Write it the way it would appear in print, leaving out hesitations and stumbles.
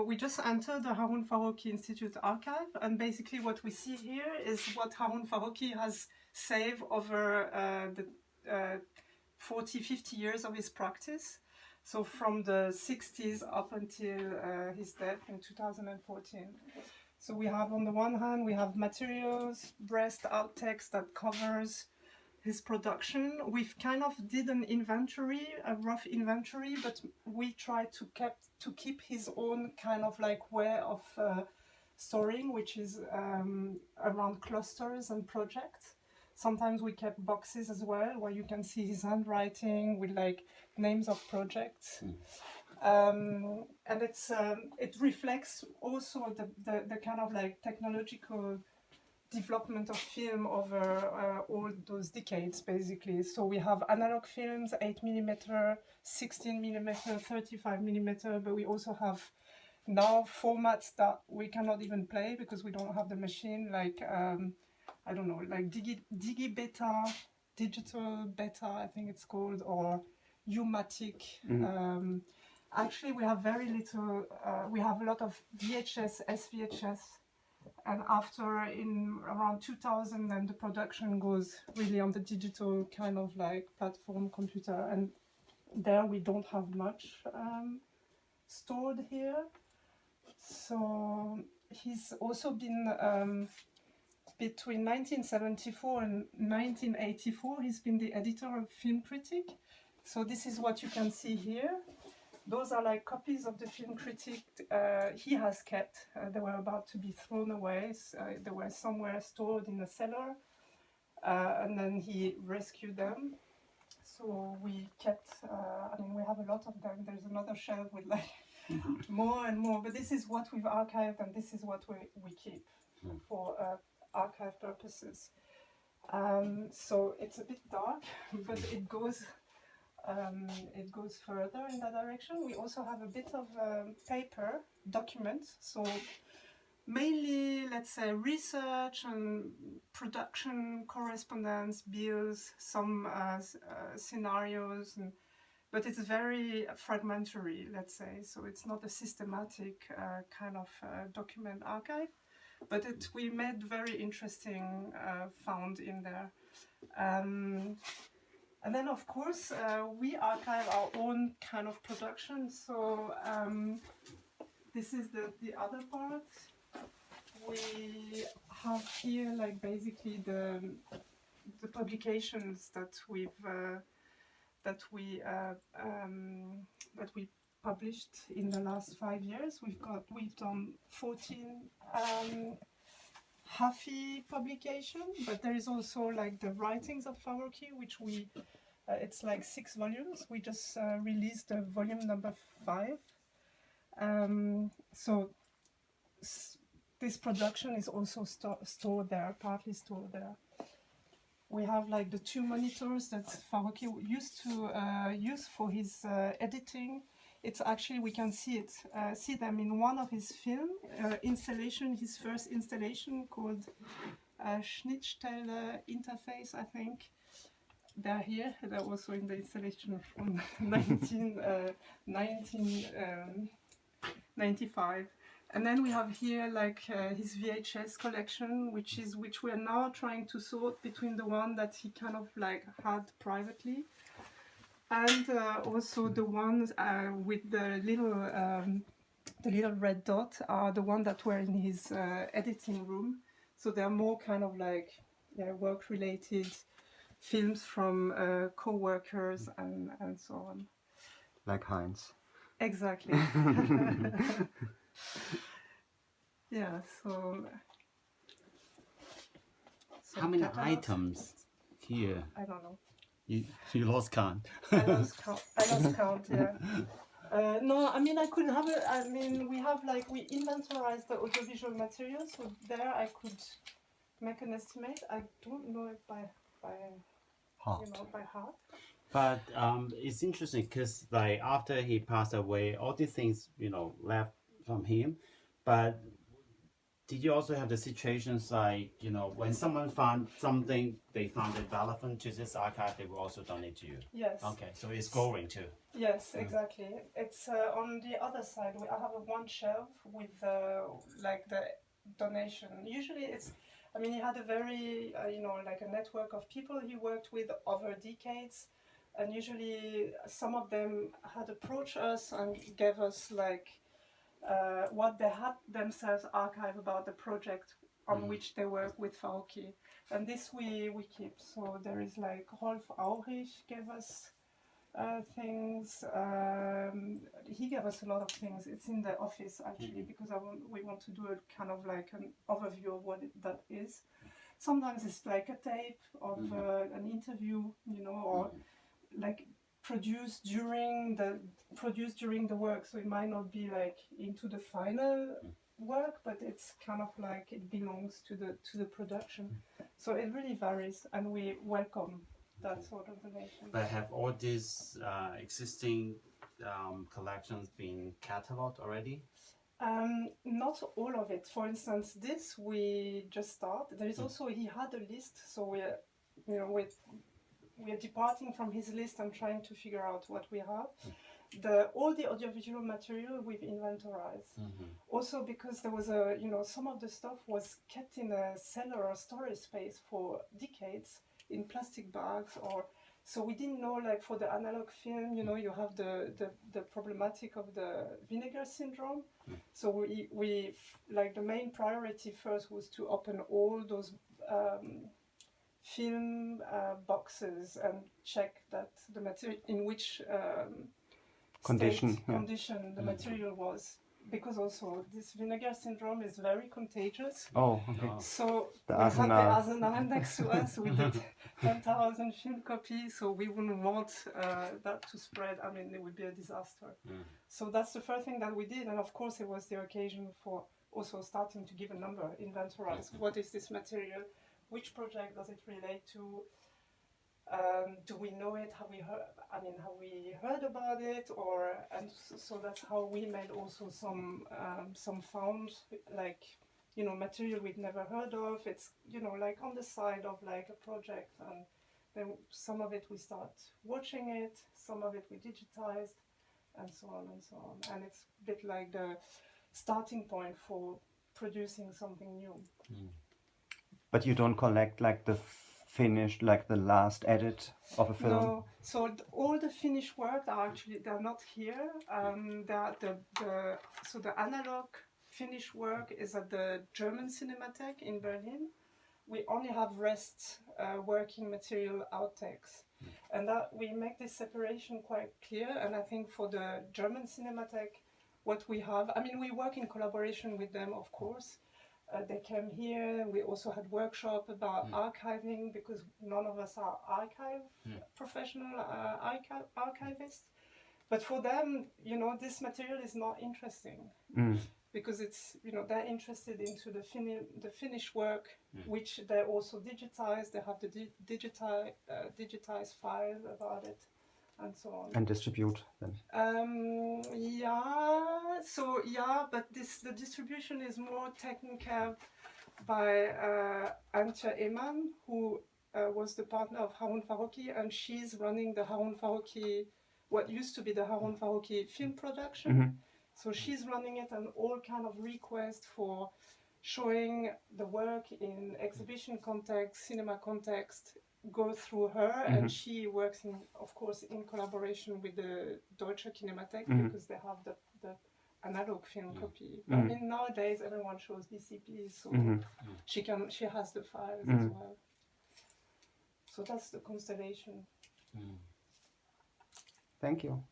We just entered the Harun Farocki Institute archive, and basically what we see here is what Harun Farocki has saved over the 40, 50 years of his practice. So from the 60s up until his death in 2014. So we have, on the one hand, we have materials, breast outtakes that covers his production. We've kind of did an inventory, a rough inventory, but we try to keep his own kind of like way of storing, which is around clusters and projects. Sometimes we kept boxes as well, where you can see his handwriting with like names of projects. And it reflects also the kind of like technological development of film over all those decades, basically. So we have analog films, 8mm, 16mm, 35mm, but we also have now formats that we cannot even play because we don't have the machine, like I don't know, like Digi Beta, Digital Beta, I think it's called, or U-matic. Actually, we have very little, we have a lot of VHS, SVHS, and after, in around 2000, then the production goes really on the digital kind of like platform computer, and there we don't have much stored here. So he's also been, between 1974 and 1984, he's been the editor of Film Critic. So this is what you can see here. Those are like copies of the Film Critic he has kept. They were about to be thrown away. So, they were somewhere stored in a cellar, and then he rescued them. So we kept, I mean, we have a lot of them. There's another shelf with like more and more, but this is what we've archived, and this is what we keep for archive purposes. So it's a bit dark, but it goes further in that direction. We also have a bit of paper documents, so mainly, let's say, research and production correspondence, bills, some scenarios, but it's very fragmentary, let's say, so it's not a systematic kind of document archive, but we made very interesting found in there. And then, of course, we archive our own kind of production. So this is the other part. We have here, like, basically the publications that we published in the last 5 years. We've done 14 Hafi publication, but there is also like the writings of Farocki, which it's like 6 volumes. We just released volume number 5. So this production is also stored there, partly stored there. We have like the 2 monitors that Farocki used to use for his editing. It's actually, we can see them in one of his film installation, his first installation called Schnittstelle Interface, I think. They're here. They're also in the installation from 1995. And then we have here like his VHS collection, which we are now trying to sort between the one that he kind of like had privately, and also the ones with the little red dot are the ones that were in his editing room. So they're more kind of like work-related films from co-workers and so on. Like Heinz. Exactly. Yeah, so how many items here? I don't know. You lost count. I lost count, yeah. No, I mean, I could have I mean, we have like, we inventorized the audiovisual material, so there I could make an estimate. I don't know it by heart. You know, by heart. But it's interesting because like after he passed away, all these things, left from him. But Did you also have the situations like, you know, when someone found something they found it relevant to this archive, they will also donate to you? Yes. Okay, so it's growing too. Yes, exactly. It's on the other side. I have one shelf with like the donation. Usually, it's. I mean, he had a very like a network of people he worked with over decades, and usually some of them had approached us and gave us like what they had themselves archive about the project on which they work with Farocki, and this we keep. So there is like Rolf Aurich gave us things. He gave us a lot of things. It's in the office actually because we want to do a kind of like an overview of what that is. Sometimes it's like a tape of an interview, you know, or like produced during the work. So it might not be like into the final work, but it's kind of like it belongs to the production. So it really varies, and we welcome that sort of donation. But have all these existing collections been catalogued already? Not all of it. For instance, this we just started. There is also, he had a list, so we are departing from his list and trying to figure out what we have. All the audiovisual material we've inventorized. Also because there was some of the stuff was kept in a cellar or storage space for decades in plastic bags, or so we didn't know, like for the analog film, you know, you have the problematic of the vinegar syndrome. So we like the main priority first was to open all those film boxes and check that the material in which Condition the material was, because also this vinegar syndrome is very contagious. Oh, okay. So The we had the Arsenal. Arsenal next to us with the 10,000 film copies, so we wouldn't want that to spread. I mean, it would be a disaster. So that's the first thing that we did, and of course it was the occasion for also starting to give a number, inventorize. What is this material? Which project does it relate to? Do we know it? Have we heard? I mean, have we heard about it? So that's how we made also some found, like, you know, material we'd never heard of. It's, you know, like on the side of like a project, and then some of it we start watching it, some of it we digitized, and so on and so on. And it's a bit like the starting point for producing something new. But you don't collect like the finished, like the last edit of a film? No, so all the finished work are actually, they're not here. So the analog finished work is at the German Cinematheque in Berlin. We only have rest working material outtakes. And that we make this separation quite clear. And I think for the German Cinematheque, what we have, I mean, we work in collaboration with them, of course. They came here. We also had workshop about archiving, because none of us are professional archivists. But for them, you know, this material is not interesting because it's, you know, they're interested into the finished work, which they also digitize. They have the digitized file about it, and so on. And distribute then? But the distribution is more taken care of by Antje Eman, who was the partner of Harun Farocki, and she's running the Harun Farocki, what used to be the Harun Farocki film production. So she's running it, and all kind of requests for showing the work in exhibition context, cinema context, go through her, and she works of course in collaboration with the Deutsche Kinemathek, because they have the analog film copy. I mean, nowadays everyone shows DCP, so she has the files as well. So that's the constellation. Thank you.